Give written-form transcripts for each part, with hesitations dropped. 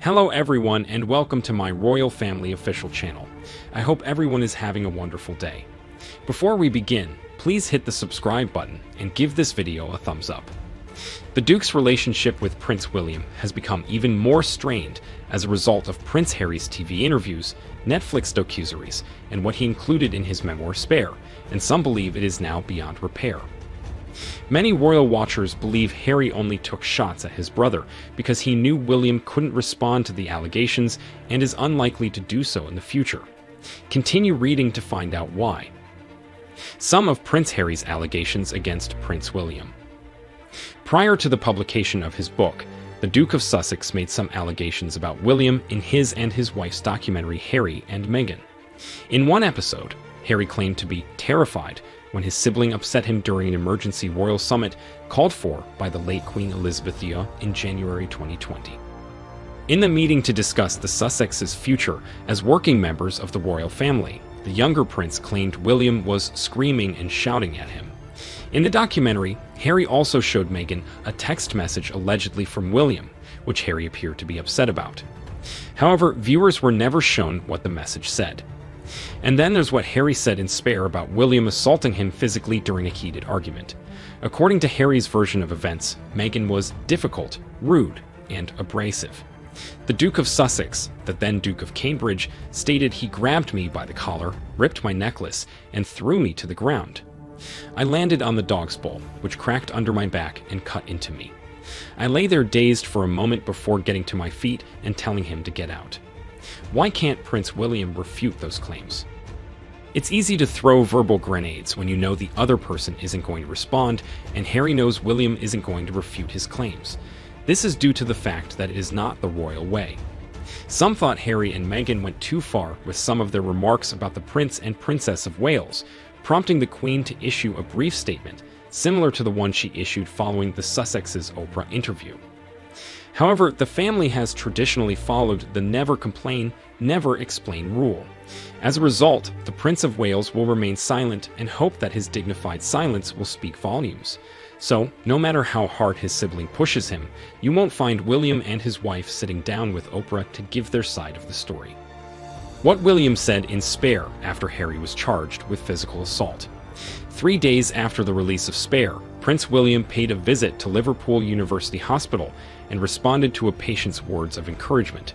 Hello everyone and welcome to my Royal Family official channel. I hope everyone is having a wonderful day. Before we begin, please hit the subscribe button and give this video a thumbs up. The Duke's relationship with Prince William has become even more strained as a result of Prince Harry's TV interviews, Netflix docuseries, and what he included in his memoir Spare, and some believe it is now beyond repair. Many royal watchers believe Harry only took shots at his brother because he knew William couldn't respond to the allegations and is unlikely to do so in the future. Continue reading to find out why. Some of Prince Harry's allegations against Prince William. Prior to the publication of his book, the Duke of Sussex made some allegations about William in his and his wife's documentary Harry and Meghan. In one episode, Harry claimed to be terrified when his sibling upset him during an emergency royal summit called for by the late Queen Elizabeth II in January 2020. In the meeting to discuss the Sussexes' future as working members of the royal family, the younger prince claimed William was screaming and shouting at him. In the documentary, Harry also showed Meghan a text message allegedly from William, which Harry appeared to be upset about. However, viewers were never shown what the message said. And then there's what Harry said in Spare about William assaulting him physically during a heated argument. According to Harry's version of events, Meghan was difficult, rude, and abrasive. The Duke of Sussex, the then Duke of Cambridge, stated he grabbed me by the collar, ripped my necklace, and threw me to the ground. I landed on the dog's bowl, which cracked under my back and cut into me. I lay there dazed for a moment before getting to my feet and telling him to get out. Why can't Prince William refute those claims? It's easy to throw verbal grenades when you know the other person isn't going to respond, and Harry knows William isn't going to refute his claims. This is due to the fact that it is not the royal way. Some thought Harry and Meghan went too far with some of their remarks about the Prince and Princess of Wales, prompting the Queen to issue a brief statement, similar to the one she issued following the Sussexes' Oprah interview. However, the family has traditionally followed the never complain, never explain rule. As a result, the Prince of Wales will remain silent and hope that his dignified silence will speak volumes. So, no matter how hard his sibling pushes him, you won't find William and his wife sitting down with Oprah to give their side of the story. What William said in Spare after Harry was charged with physical assault. 3 days after the release of Spare, Prince William paid a visit to Liverpool University Hospital and responded to a patient's words of encouragement.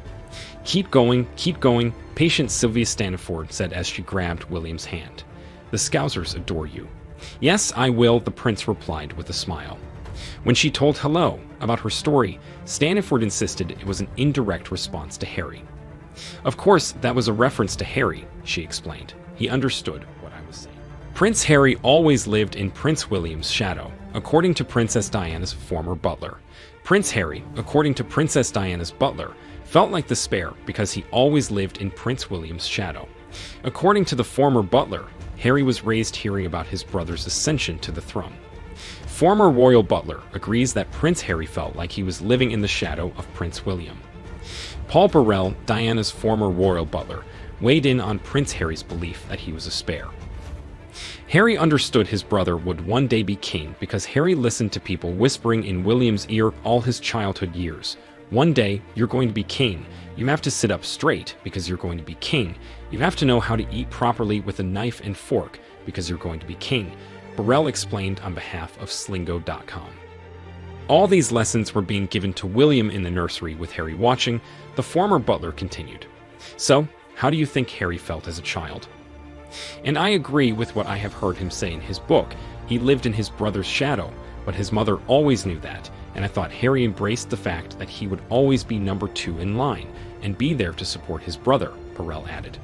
Keep going, patient Sylvia Staniford said as she grabbed William's hand. The Scousers adore you. Yes, I will, the prince replied with a smile. When she told Hello about her story, Staniford insisted it was an indirect response to Harry. Of course, that was a reference to Harry, she explained. He understood what I was saying. Prince Harry always lived in Prince William's shadow, according to Princess Diana's former butler. Prince Harry, according to Princess Diana's butler, felt like the Spare because he always lived in Prince William's shadow. According to the former butler, Harry was raised hearing about his brother's ascension to the throne. Former royal butler agrees that Prince Harry felt like he was living in the shadow of Prince William. Paul Burrell, Diana's former royal butler, weighed in on Prince Harry's belief that he was a Spare. Harry understood his brother would one day be king because Harry listened to people whispering in William's ear all his childhood years. One day, you're going to be king. You have to sit up straight because you're going to be king. You have to know how to eat properly with a knife and fork because you're going to be king, Burrell explained on behalf of Slingo.com. All these lessons were being given to William in the nursery with Harry watching, the former butler continued. So, how do you think Harry felt as a child? And I agree with what I have heard him say in his book. He lived in his brother's shadow, but his mother always knew that, and I thought Harry embraced the fact that he would always be number 2 in line and be there to support his brother, Burrell added.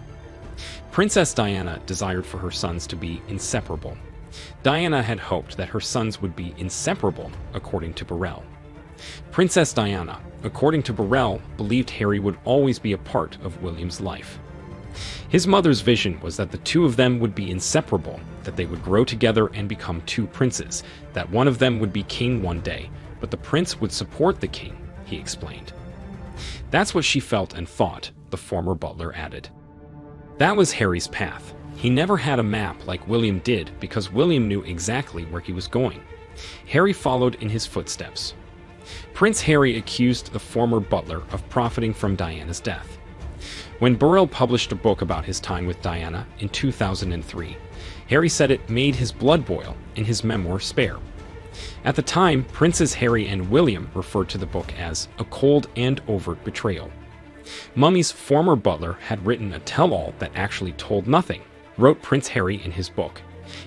Princess Diana desired for her sons to be inseparable. Diana had hoped that her sons would be inseparable, according to Burrell. Princess Diana, according to Burrell, believed Harry would always be a part of William's life. His mother's vision was that the two of them would be inseparable, that they would grow together and become 2 princes, that one of them would be king one day, but the prince would support the king, he explained. That's what she felt and thought, the former butler added. That was Harry's path. He never had a map like William did because William knew exactly where he was going. Harry followed in his footsteps. Prince Harry accused the former butler of profiting from Diana's death. When Burrell published a book about his time with Diana in 2003, Harry said it made his blood boil in his memoir Spare. At the time, Princes Harry and William referred to the book as a cold and overt betrayal. Mummy's former butler had written a tell-all that actually told nothing, wrote Prince Harry in his book.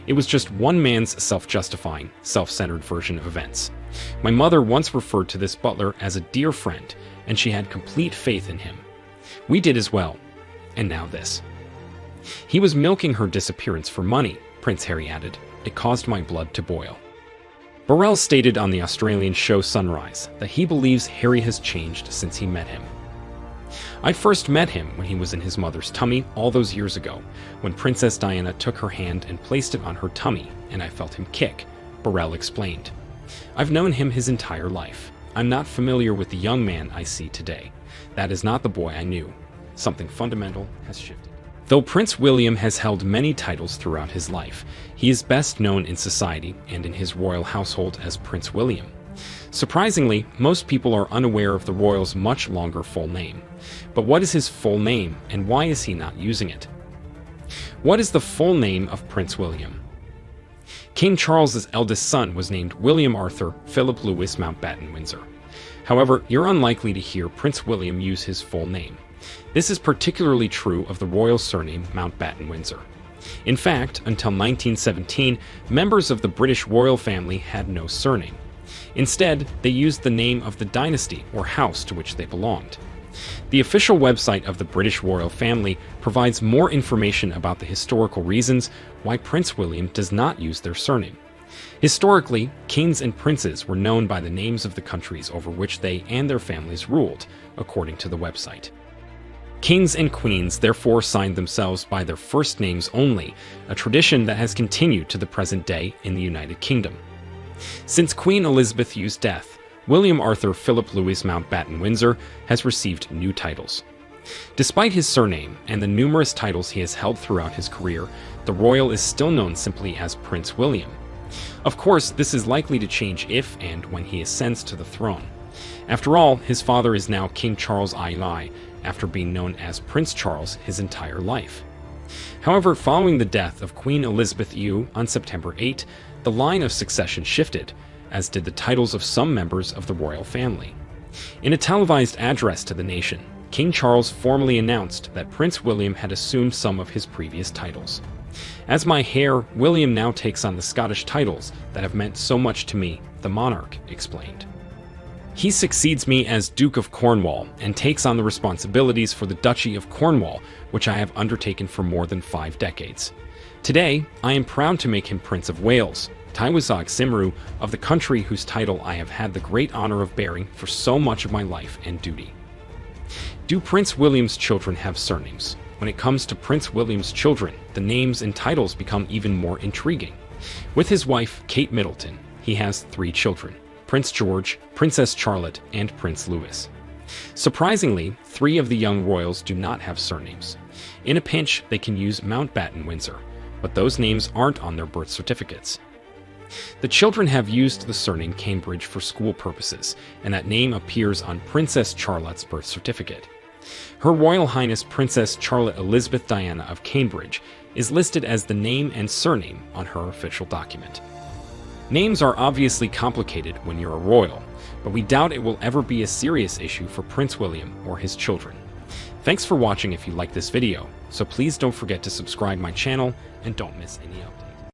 It was just one man's self-justifying, self-centered version of events. My mother once referred to this butler as a dear friend, and she had complete faith in him. We did as well. And now this. He was milking her disappearance for money, Prince Harry added. It caused my blood to boil. Burrell stated on the Australian show Sunrise that he believes Harry has changed since he met him. I first met him when he was in his mother's tummy all those years ago, when Princess Diana took her hand and placed it on her tummy, and I felt him kick, Burrell explained. I've known him his entire life. I'm not familiar with the young man I see today. That is not the boy I knew. Something fundamental has shifted. Though Prince William has held many titles throughout his life, he is best known in society and in his royal household as Prince William. Surprisingly, most people are unaware of the royal's much longer full name. But what is his full name, and why is he not using it? What is the full name of Prince William? King Charles's eldest son was named William Arthur Philip Louis Mountbatten Windsor. However, you're unlikely to hear Prince William use his full name. This is particularly true of the royal surname Mountbatten Windsor. In fact, until 1917, members of the British royal family had no surname. Instead, they used the name of the dynasty or house to which they belonged. The official website of the British royal family provides more information about the historical reasons why Prince William does not use their surname. Historically, kings and princes were known by the names of the countries over which they and their families ruled, according to the website. Kings and queens therefore signed themselves by their first names only, a tradition that has continued to the present day in the United Kingdom. Since Queen Elizabeth Yu's death, William Arthur Philip Louis Mountbatten Windsor has received new titles. Despite his surname and the numerous titles he has held throughout his career, the royal is still known simply as Prince William. Of course, this is likely to change if and when he ascends to the throne. After all, his father is now King Charles II, after being known as Prince Charles his entire life. However, following the death of Queen Elizabeth Yu on September 8, the line of succession shifted, as did the titles of some members of the royal family. In a televised address to the nation, King Charles formally announced that Prince William had assumed some of his previous titles. As my heir, William now takes on the Scottish titles that have meant so much to me, the monarch explained. He succeeds me as Duke of Cornwall and takes on the responsibilities for the Duchy of Cornwall, which I have undertaken for more than 5 decades. Today, I am proud to make him Prince of Wales, Tywysog Cymru, of the country whose title I have had the great honor of bearing for so much of my life and duty. Do Prince William's children have surnames? When it comes to Prince William's children, the names and titles become even more intriguing. With his wife, Kate Middleton, he has 3 children: Prince George, Princess Charlotte, and Prince Louis. Surprisingly, 3 of the young royals do not have surnames. In a pinch, they can use Mountbatten Windsor, but those names aren't on their birth certificates. The children have used the surname Cambridge for school purposes, and that name appears on Princess Charlotte's birth certificate. Her Royal Highness Princess Charlotte Elizabeth Diana of Cambridge is listed as the name and surname on her official document. Names are obviously complicated when you're a royal, but we doubt it will ever be a serious issue for Prince William or his children. Thanks for watching if you liked this video, so please don't forget to subscribe my channel and don't miss any updates.